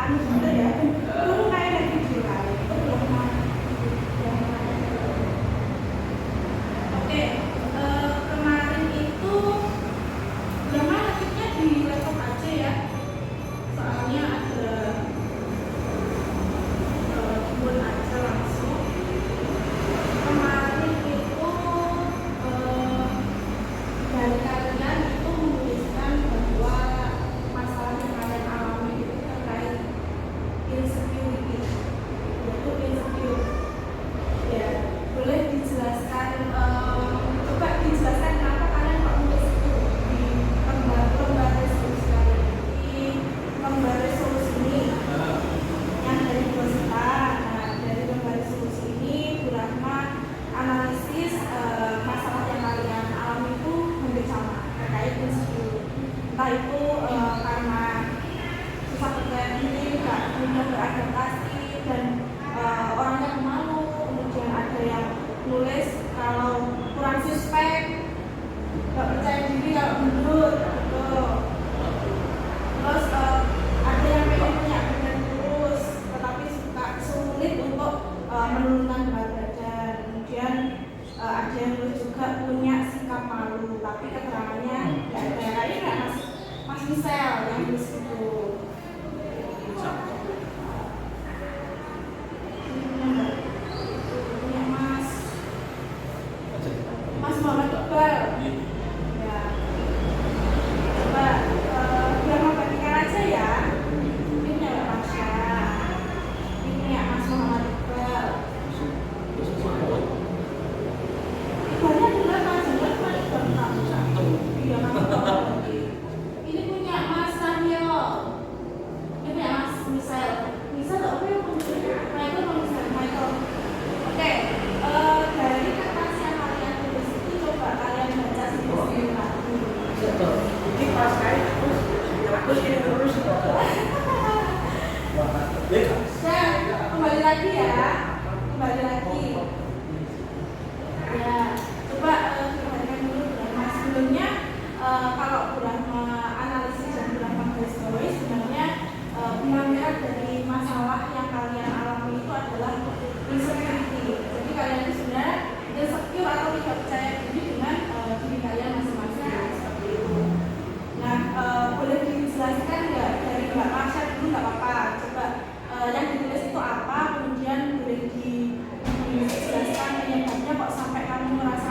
anu juga ya, itu kayak lagi viral itu belum pernah. Oke, kemarin itu drama akhirnya di laptop aja ya, soalnya ada kebun aja langsung. Kemarin itu dari kalian itu menuliskan bahwa masalah yang kalian alami itu terkait insecurity, yaitu insecure. Ya, boleh dijelaskan, coba dijelaskan kenapa kalian kok nulis itu di lembar resolusi kalian. Di lembar resolusi ini yang dari Gosita. Nah, dari lembar resolusi ini Bu Rahma analisis masalah yang kalian alami itu hampir sama terkait insecure. Entah itu karena susah percaya diri, nggak mudah beradaptasi, dan orangnya pemalu. Kemudian ada yang nulis kalau kurang suspek, nggak percaya diri kalau gendut gitu. Terus ada yang pengen punya badan kurus tetapi sulit untuk menurunkan berat badan. Kemudian ada yang nulis juga punya sikap malu, tapi keterangannya nggak ada. Kayaknya nggak Mas Michel yang nulis itu. Punya Mas Muhammad Iqbal. Ya. Coba biar membandingkan aja ya. Ini punya Masya. Ini punya Mas Muhammad Iqbal. Iqbalnya bener Mas, bener Mas Iqbal. Iya Mas. Ini punya Mas Samuel. Ini punya Mas Michel. Michel apa yang punya? Michael. Oke, dari kertas yang kalian tulis itu coba kalian baca sendiri lagi. Ini pas kayak terus ini terus. Dan kembali lagi ya, kembali lagi. Ya, coba kembalikan dulu Burahma. Sebelumnya kalau Burahma analisis dan Burahma garis bawahi, sebenarnya benang merah dari masalah yang kalian alami itu adalah insecurity. Jadi kalian itu sebenarnya insecure atau tidak percaya diri dengan diri kalian masing-masing seperti itu. Nah, boleh dijelaskan nggak dari Mbak Marsha dulu, nggak apa-apa. Coba yang ditulis itu apa, kemudian boleh dijelaskan penyebabnya kok sampai kamu merasa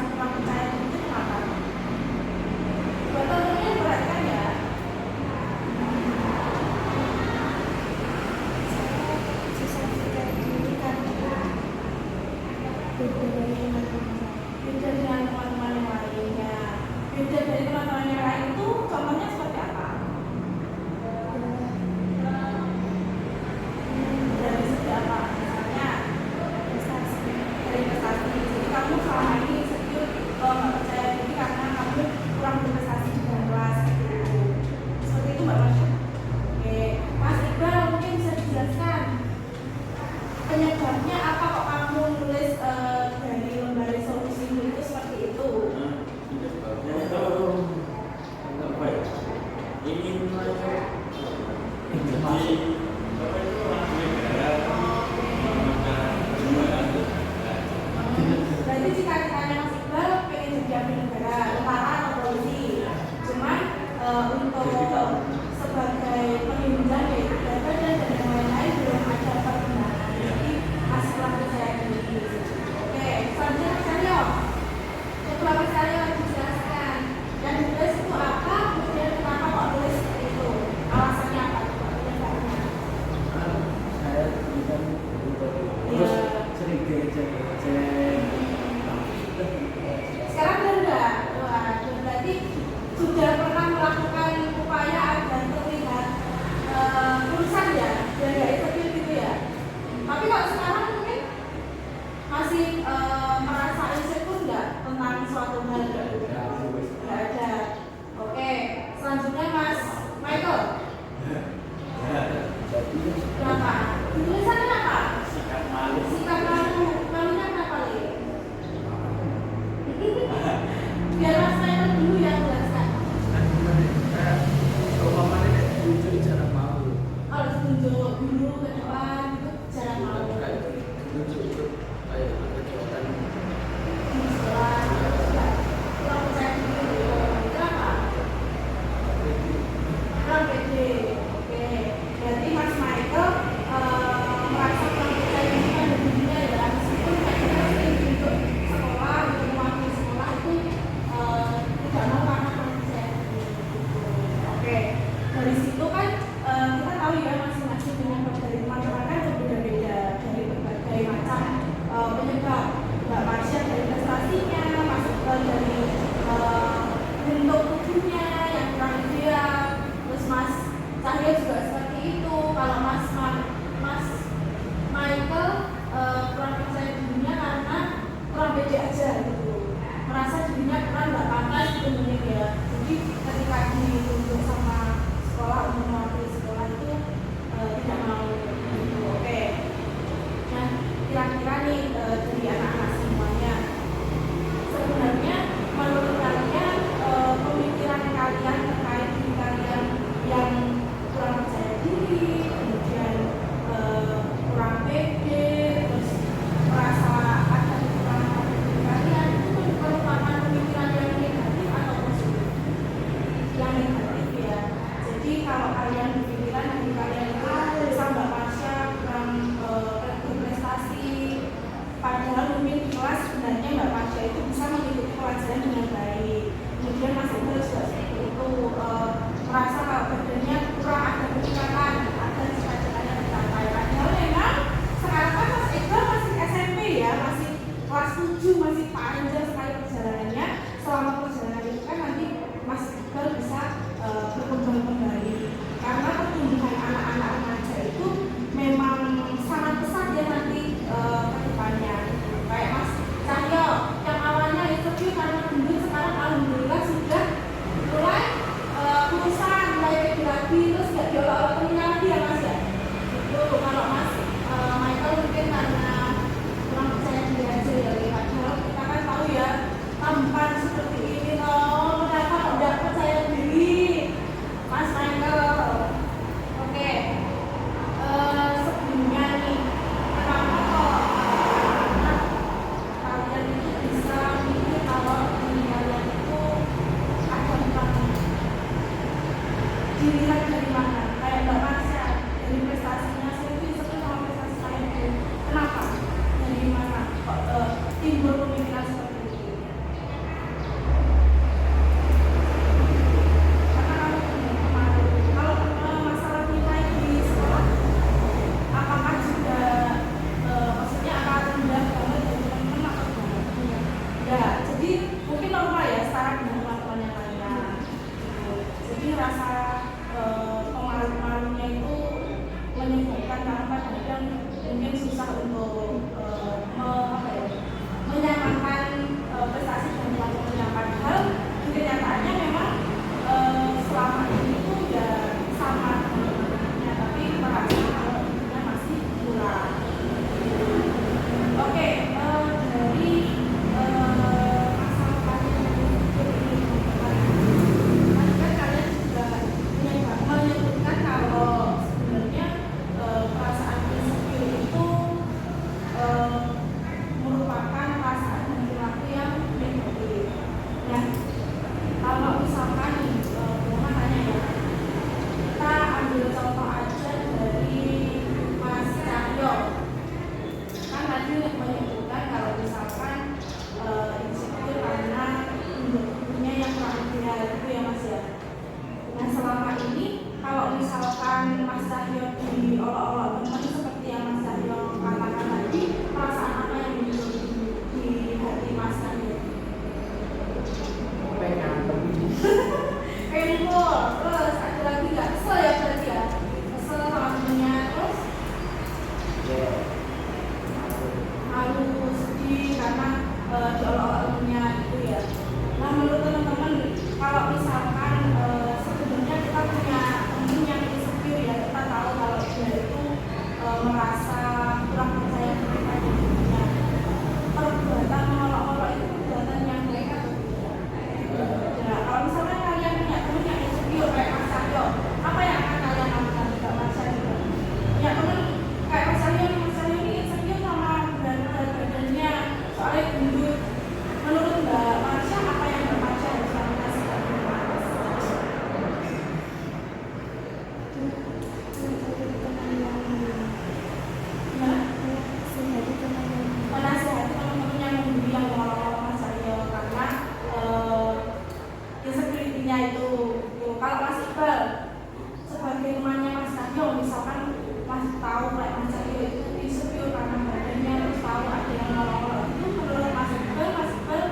dulu ke depan itu jarang mau Untuk kayak kegiatan di sekolah ya kurang percaya diri kenapa? Kurang pede. Oke, berarti Mas Michael merasa kurang percaya diri pada dirinya ya, meskipun kayaknya sering untuk sekolah untuk mewakili sekolah itu tidak mau karena kurang percaya diri gitu. Oke, dari situ kan kita tahu ya masing-masing penyebab dari teman-teman kan berbeda-beda dari berbagai macam penyebab. Mbak Marsha dari prestasinya, Mas Iqbal dari bentuk tubuhnya yang kurang ideal, terus Mas Cahyo juga seperti itu. Kalau Mas Michael kurang percaya dirinya karena kurang pede aja gitu, merasa dirinya kurang nggak pantas gitu mungkin ya. Jadi ketika dituntut sama sekolah untuk mewakili sekolah itu tidak mau gitu. Oke, nah kira-kira nih dari anak-anak semuanya, sebenarnya menurut kalian pemikiran kalian terkait diri kalian yang kurang percaya diri, kemudian kurang pede, terus merasa ada kekurangan pada diri kalian itu merupakan pemikiran yang negatif atau positif? Yang negatif ya. Jadi kalau kalian berpikiran diri kalian itu bisa Mbak Marsha kurang berprestasi, padahal mungkin di kelas sebenarnya Mbak Marsha itu bisa mengikuti pelajaran dengan baik. Kemudian Mas Iqbal juga seperti itu, merasa kalau badannya kurang ada peningkatan, ada cita-citanya tercapai. Padahal memang sekarang kan Mas Iqbal masih SMP ya, masih kelas 7, masih panjang sekali perjalanannya. Selama perjalanan itu kan nanti Mas Iqbal bisa berkembang kembali, karena pertumbuhan anak-anak remaja itu memang sangat pesat ya nanti ke depannya. Kayak Mas Cahyo yang awalnya insecure karena gendut, sekarang alhamdulillah sudah mulai kurusan, mulai pede lagi, terus gak diolok-olok temennya lagi ya Mas ya. Itu kalau Mas Michael mungkin karena kurang percaya diri aja ya, padahal kita kan tahu ya tampan seperti ini loh, kenapa kok gak percaya diri Mas Michael? Oke, sebelumnya nih, kenapa kok anak kalian itu bisa mikir kalau diri kalian itu ada kekurangan? Dilihat dari mana? Kayak Mbak Marsha, dari prestasinya Sylvie seperti sama prestasi saya itu. Kenapa? Dari mana kok timbul pemikiran seperti itu? Karena kalau masalah nilai di sekolah, apakah juga maksudnya akan rendah banget dari teman-teman atau gimana? Ya, jadi mungkin normal ya setara dengan teman-teman yang lainnya. Jadi rasa pemalu-malunya itu menyebabkan karena kadang mungkin susah untuk menyamakan prestasi dan teman-teman yang padahal di kenyataannya memang selama ini tuh ya sama teman-temannya, tapi merasa kalau dirinya masih kurang. Oke, dari masalah kalian ini tadi kan kalian juga menyebutkan kalau sebenarnya perasaan insecure itu merupakan perasaan dan perilaku yang negatif. Nah, kalau misalkan nih, tanya ya, temen kayak Mas Aryo ini insecure sama berat badannya soalnya gendut. Menurut Mbak Marsha, apa yang Mbak Marsha harus lakukan sebagai Mas? Menasihati teman-teman yang membeli yang ngolok-ngolok Mas Aryo karena insecurity-nya itu. Kalau Mas Iqbal sebagai temannya Mas Aryo, misalkan Mas tahu kayak Mas Aryo itu insecure karena badannya, terus tahu ada yang ngolok-ngolok itu, menurut Mas Iqbal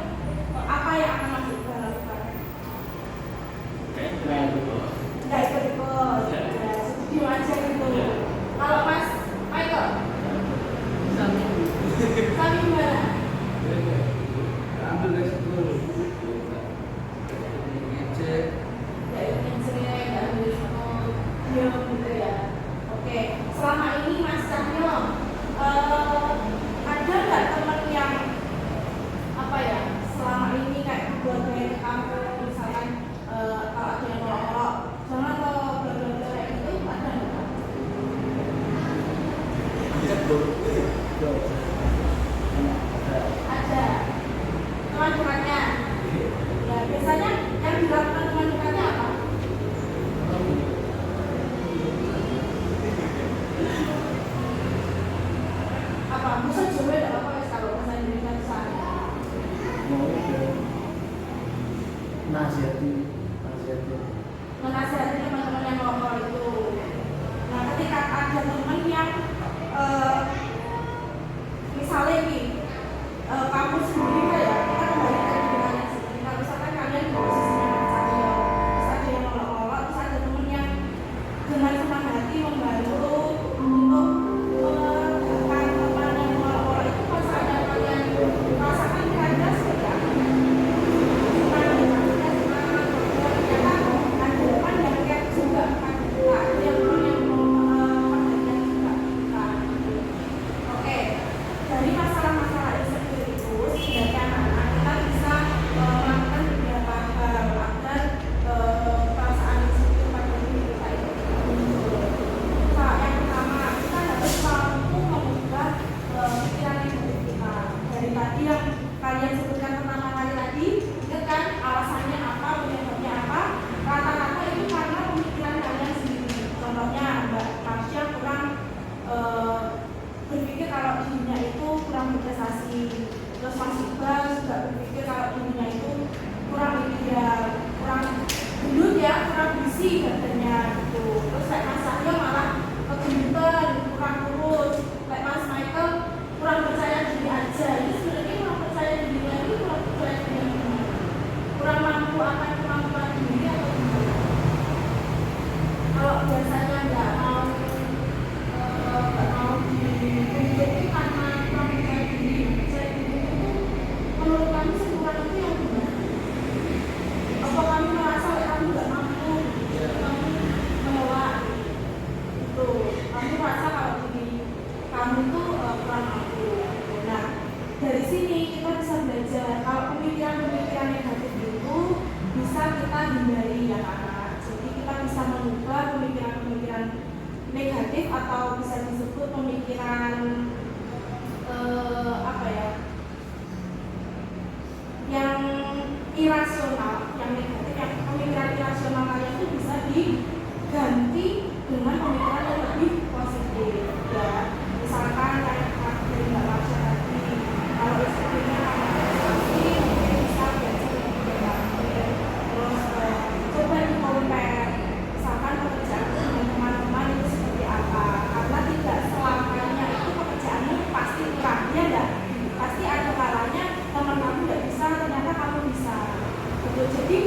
apa yang akan Mas Iqbal lakukan? Nggak ikut-ikut, ya, setuju aja gitu. Kalau Mas Michael, Sami gimana? Ambil dari situ. Ngecek. Ya ingin sering, nggak ambil diam gitu ya. Oke, selama ini Mas Cahyo ada nggak teman yang apa ya? Selama ini kayak buat kayak kamu misalkan kalau ada yang ngolok-ngolok, jangan kalau bla-bla-bla kayak gitu, ada nggak? Ada. Teman curhatnya. Ya biasanya yang dilakukan teman curhatnya apa? Apa? Musa coba tidak apa kalau bahasa Indonesia misalnya. Nasihati. Menasihati teman-teman yang ngomong itu. Nah, ketika ada teman yang misalnya nih kamu sendiri ya, kita kembali ke hubungan yang sendiri. Kalau misalkan kalian di posisinya Mas Cahyo, terus ada yang ngolok-ngolok, terus ada teman yang dengan senang hati membantu untuk menekan teman yang ngolok-ngolok itu, pas ada kalian merasakan kira-kira seperti apa? Dari masalah-masalah insecure itu sebagai anak-anak kita bisa melakukan beberapa hal agar perasaan insecure pada diri kita itu muncul. Nah, yang pertama kita harus mampu mengubah pikiran negatif kita. Dari tadi yang kalian sebutkan pertama kali tadi, ingat kan alasannya apa, penyebabnya apa? Rata-rata itu karena pemikiran kalian sendiri. Contohnya Mbak Marsha kurang berpikir kalau dirinya itu kurang berprestasi, terus Mas Iqbal juga berpikir kalau dirinya itu kurang ideal, kurang gendut ya, kurang berisi badannya gitu. Terus kayak Mas Cahyo malah kegendutan, kurang kurus, kayak Mas Michael kurang percaya diri aja. Ini sebenarnya kurang percaya diri lagi, kurang percaya diri yang gimana? Kurang mampu akan kemampuan diri atau gimana? Kalau biasanya nggak mau dibentuk karena kurang percaya diri itu menurut kami kurang itu yang gimana? Apa kami merasa kamu nggak mampu, kamu menolak itu, kamu merasa kalau diri kamu itu kurang mampu. Nah, dari sini kita bisa belajar kalau pemikiran-pemikiran negatif itu bisa kita hindari ya Kak. Jadi kita bisa mengubah pemikiran-pemikiran negatif atau bisa disebut pemikiran apa ya, yang irasional, yang negatif, yang pemikiran irasional kalian itu bisa diganti dengan pemikiran yang lebih positif ya. Misalkan kayak dari Mbak Marsha tadi, kalau istrinya pasti mungkin bisa belajar lebih banyak. Terus coba di-compare misalkan pekerjaan dengan teman-teman itu seperti apa, karena tidak selamanya itu pekerjaanmu pasti kurang, ya enggak? Pasti ada kalanya teman kamu tidak bisa, ternyata kamu bisa gitu. Jadi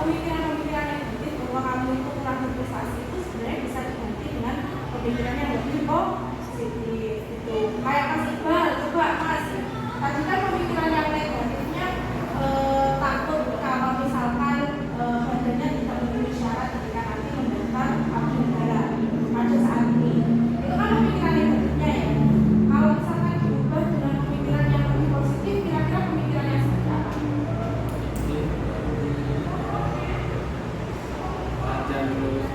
pemikiran-pemikiran yang negatif bahwa kamu itu kurang berprestasi itu sebenarnya bisa diganti dengan pemikiran yang lebih positif gitu. Kayak Mas Iqbal, coba Mas, tadi kan pemikiran yang negatifnya takut kalau misalkan badannya tidak memenuhi syarat ketika nanti mendaftar abdi negara pada saat ini. Itu kan pemikiran negatifnya ya. Kalau misalkan diubah dengan pemikiran yang lebih positif, kira-kira pemikiran yang seperti apa? Latihan terus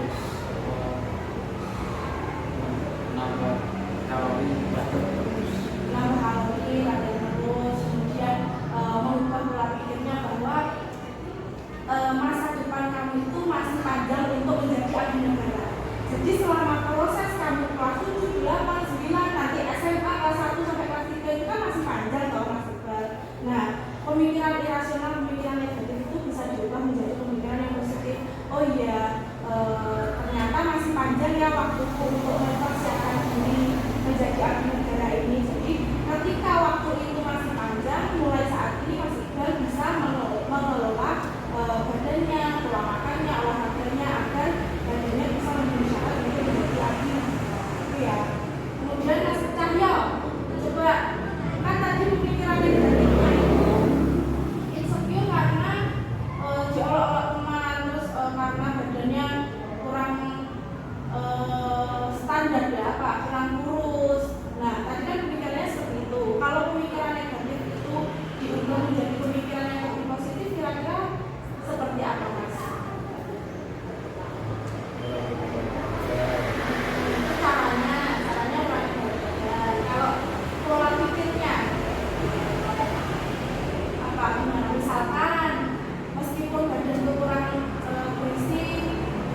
kemudian Mas Cahyo coba, kan tadi pemikiran negatifnya itu insecure karena diolok-olok teman, terus karena badannya kurang standar ya Pak, kurang kurus. Nah tadi kan pemikirannya seperti itu. Kalau pemikiran negatif itu diubah menjadi pemikiran yang lebih positif, kira-kira seperti apa Mas? Caranya ulangi berat badan. Kalau pola pikirnya apa gimana? Misalkan meskipun badanku kurang berisi,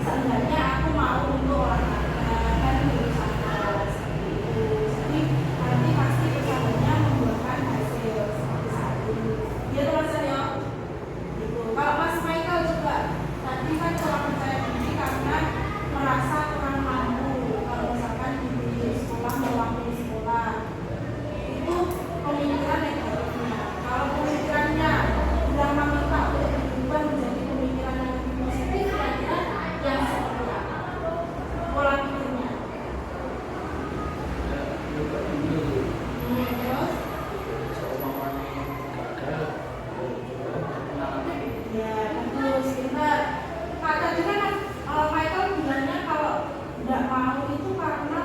seenggaknya aku mau untuk olahraga kan berusaha seperti itu. Jadi nanti pasti usahanya membuahkan hasil seperti saat ini. Dia tuh rasanya gitu. Kalau Mas Michael juga tadi kan kurang percaya diri karena merasa kurang mampu. Kalau misalkan di sekolah mewakili sekolah itu pemikiran negatifnya. Kalau pemikirannya sudah meminta untuk diubah menjadi pemikiran yang lebih positif, kira-kira yang seperti apa pola pikirnya? Terus? Ya, bagus, pintar. Pak tadi kan Michael bilangnya kalau tidak mau itu karena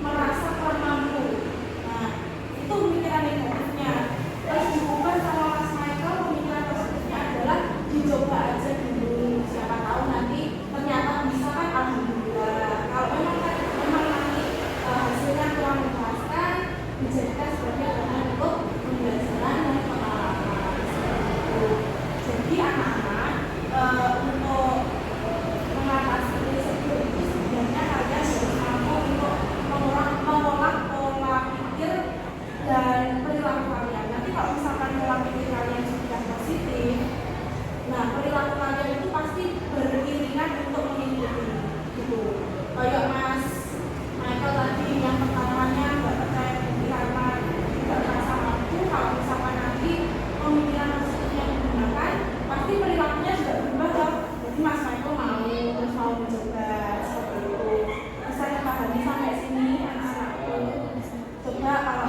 merasa kurang mampu. Nah, itu pemikiran negatifnya. Terus diubah sama Mas Michael, pemikiran positifnya adalah dicoba aja dulu. Siapa tahu nanti ternyata bisa kan, alhamdulillah. Kalau memang nanti hasilnya kurang memuaskan, dijadikan sebagai bahan untuk pembelajaran dan pengalaman. Jadi anak-anak untuk mengatasi risiko itu sebenarnya kalian harus mampu untuk mengolah pola pikir dan perilaku kalian. Nanti kalau misalkan pola pikir kalian sudah positif, nah perilaku kalian itu pasti beriringan untuk mengikuti gitu. Kayak Mas Michael tadi yang pertamanya nggak percaya diri karena nggak merasa mampu, kalau misalkan nanti pemikiran positifnya digunakan, pasti perilakunya juga berubah loh. Jadi Mas Michael mau mencoba seperti itu. Bisa dipahami sampai sini anak-anakku? Coba kalau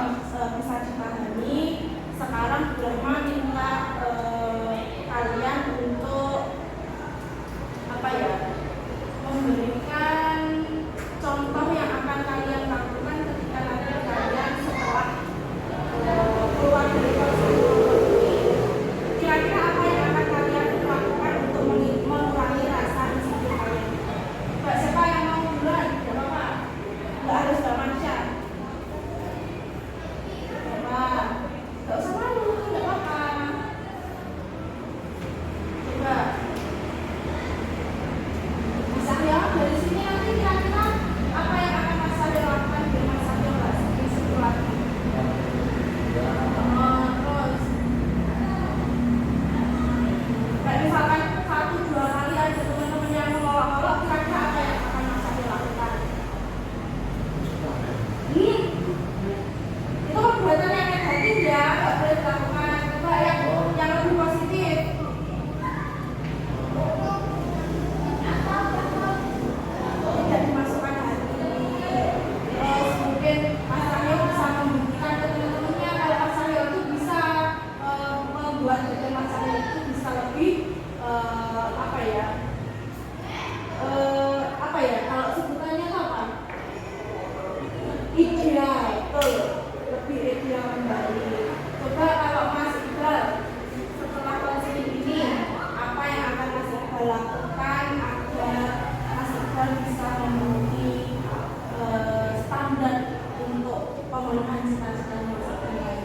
bisa dipahami, sekarang Burma minta kalian untuk apa ya? Memberikan contoh yang akan kalian lakukan ketika nanti kalian setelah keluar dari konsultasi ini. Kira-kira apa yang akan kalian lakukan untuk mengurangi rasa insecure kalian? Mbak, siapa yang mau duluan? Tidak apa-apa. Nggak harus Mbak Marsha. Nggak usah malu, nggak apa-apa. Coba. Mas Cahyo, dari sini nanti kira-kira apa yang akan Mas Cahyo lakukan biar Mas Cahyo nggak insecure lagi? Terus kayak misalkan 1-2 kali aja teman-teman yang mengolok-olok, kira-kira apa yang akan Mas Cahyo lakukan? Itu perbuatan yang negatif ya, nggak boleh dilakukan. Coba yang lebih positif. Tidak dimasukkan hati. Terus mungkin Mas Cahyo bisa membuktikan ke teman-temannya kalau Mas Cahyo itu bisa membuat badan Mas Cahyo itu bisa lebih apa ya kalau sebutannya itu apa? Ideal, betul, lebih ideal kembali. Coba kalau Mas Iqbal setelah konseling ini, apa yang akan Mas Iqbal lakukan agar Mas Iqbal bisa memenuhi standar untuk pemenuhan cita-cita Mas Iqbal?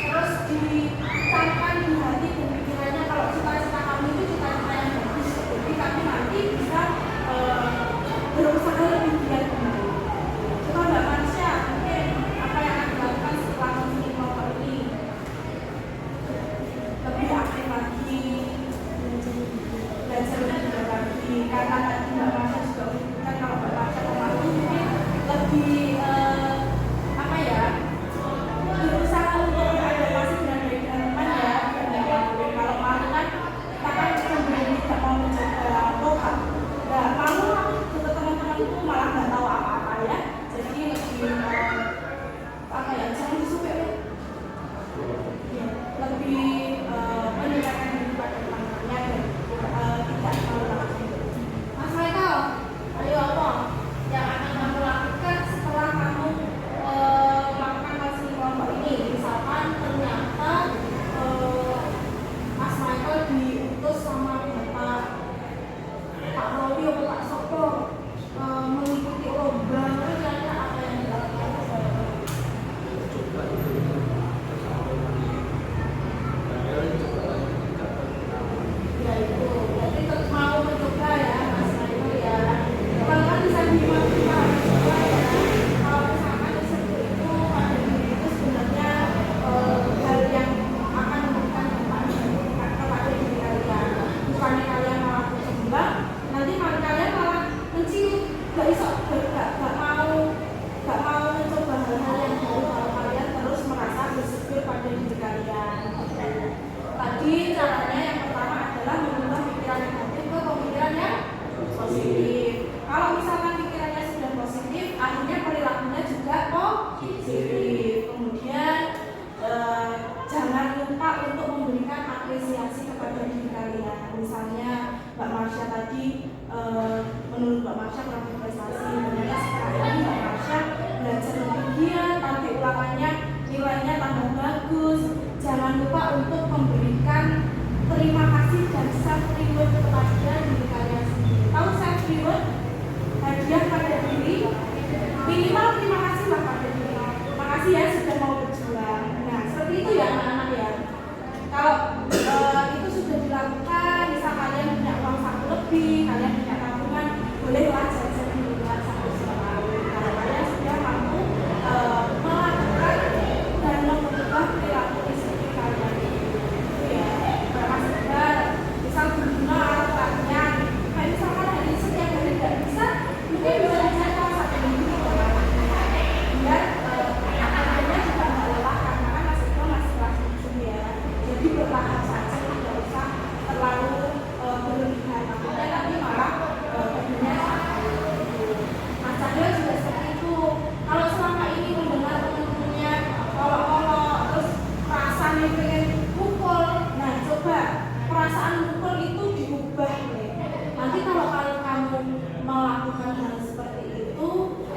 Terus ditanamkan di hati dan pikirannya kalau cita-cita kami itu cita-cita yang bagus, jadi kami nanti bisa berusaha lebih giat kembali. Coba Mbak Marsha, mungkin apa yang akan dilakukan setelah konseling kelompok ini? Lebih aktif kalian. Tadi caranya yang pertama adalah mengubah pikiran negatif ke pemikiran yang positif. Kalau misalkan pikirannya sudah positif, akhirnya perilakunya juga positif. Kemudian jangan lupa untuk memberikan apresiasi kepada diri kalian. Misalnya Mbak Marsha tadi, menurut Mbak Marsha kurang berprestasi, ternyata sekarang ini Mbak Marsha belajar lebih giat, nanti ulangannya nilainya tambah bagus. Jangan lupa untuk memberikan terima kasih dan self reward kepada diri kalian sendiri. Tahu self reward? Hadiah pada diri, minimal terima kasih lah pada diri. Makasih ya sudah mau berjuang. Nah seperti itu ya anak-anak ya. Kalau itu sudah dilakukan, misal kalian punya uang saku lebih, kalian punya tabungan, bolehlah jajan di luar satu selalu. Kalau kalian sudah mampu melakukan dan mengubah perilaku istri kalian itu ya. Berapa sekedar, misal berguna alatnya, kayak misalkan hari ini setiap hari tidak bisa, mungkin bisa dijadwal satu minggu biar anak-anaknya juga nggak lelah karena kan masih kelas 7 ya. Jadi bertahap saja, tidak usah terlalu berlebihan. Takutnya nanti malah badannya sakit. Mas Cahyo juga seperti itu. Kalau selama ini mendengar teman-temannya olok-olok, terus rasanya pengen pukul, nah coba perasaan pukul itu diubah nih. Nanti kalau kamu melakukan hal seperti itu,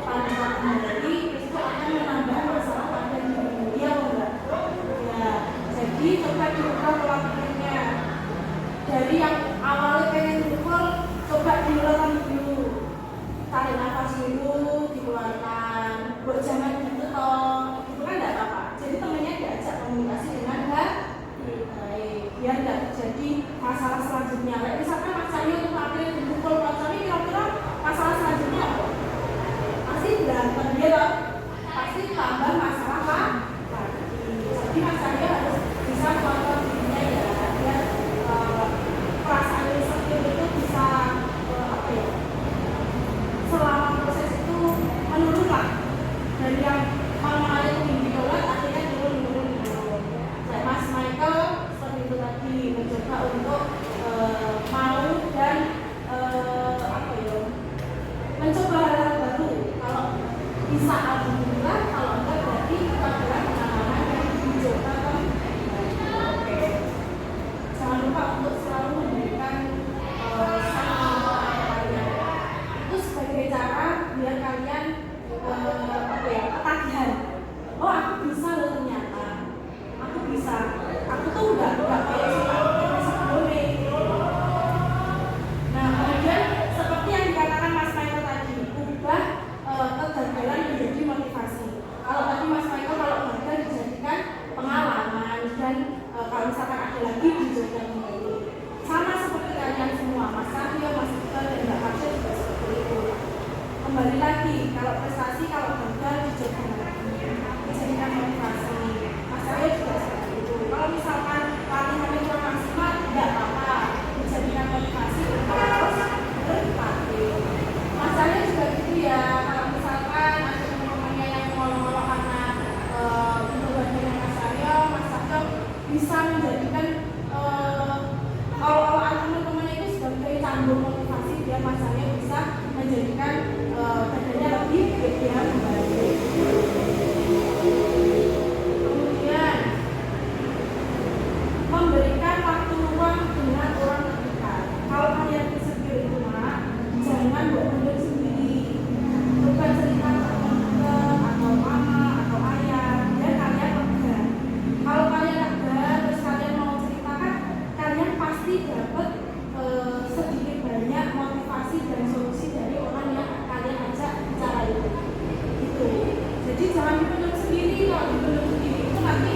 pada saat kembali itu akan menambah masalah pada dirimu, ya enggak? Ya, jadi coba diubah pola pikirnya. Dari yang awalnya pengen pukul, coba diulang dulu. Tarik nafas dulu, dikeluarkan. Buat jangan gitu toh, itu kan enggak apa-apa. Jadi temennya diajak komunikasi dengan baik, biar enggak terjadi masalah selanjutnya. Kayak misalkan Mas Cahyo itu akhirnya dipukul pacarnya, kira-kira masalah selanjutnya apa? Pasti berantem ya loh, pasti tambah masalah lagi. Jadi Mas Cahyo harus bisa kontrol dirinya ya, biar perasaan insecure itu bisa apa ya, selama proses itu menurun lah, dari yang malah itu tinggi banget akhirnya turun. Kayak Mas Michael seperti itu tadi, mencoba untuk mau dan apa ya, mencoba hal-hal baru. Kalau bisa alhamdulillah, kalau enggak berarti itu adalah pengalaman yang dicoba kan. Oke. Jangan lupa untuk selalu memberikan saran kalian. Itu sebagai cara biar kalian apa ya, ketagihan. Oh aku bisa loh ternyata. Aku bisa. Aku tuh enggak kayak sebelumnya. Nah kemudian seperti yang dikatakan Mas Michael tadi, ubah kegagalan menjadi motivasi. Kalau tadi Mas Michael kalau gagal dijadikan pengalaman dan kalau misalkan ada lagi dicoba kembali. Sama seperti kalian semua, Mas Cahyo, Mas Iqbal dan Mbak Marsha juga seperti itu. Kembali lagi, kalau prestasi kalau gagal dicoba lagi, dijadikan motivasi. Mas Cahyo juga seperti itu. Kalau misalkan latihannya kurang maksimal, tidak apa-apa, dijadikan motivasi untuk terus berlatih. Mas Cahyo juga gitu ya. Kalau misalkan ada teman-temannya yang ngolok-ngolok karena untuk badannya Mas Cahyo bisa menjadikan olok-olokan teman-temannya itu sebagai cambuk motivasi biar Mas Cahyo bisa menjadikan badannya lebih ideal kembali. Kemudian memberikan waktu luang dengan orang terdekat. Kalau kalian insecure itu mah, jangan bawa sendiri. Coba cerita ke teman atau mama atau ayah, dan kalian lega. Kalau kalian lega, terus kalian mau ceritakan, kalian pasti dapat sedikit banyak motivasi dan solusi dari orang yang kalian ajak bicara itu. Gitu. Jadi jangan dipendam sendiri. Kalau dipendam sendiri itu nanti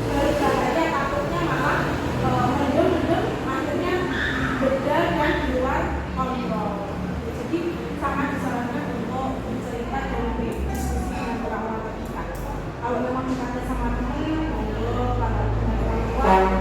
bahaya, takutnya malah mendem-mendem akhirnya beda dan di luar kontrol. Jadi sangat disarankan untuk bercerita dan berdiskusi dengan orang-orang terdekat. Kalau memang kita sama teman, ngobrol dengan orang tua,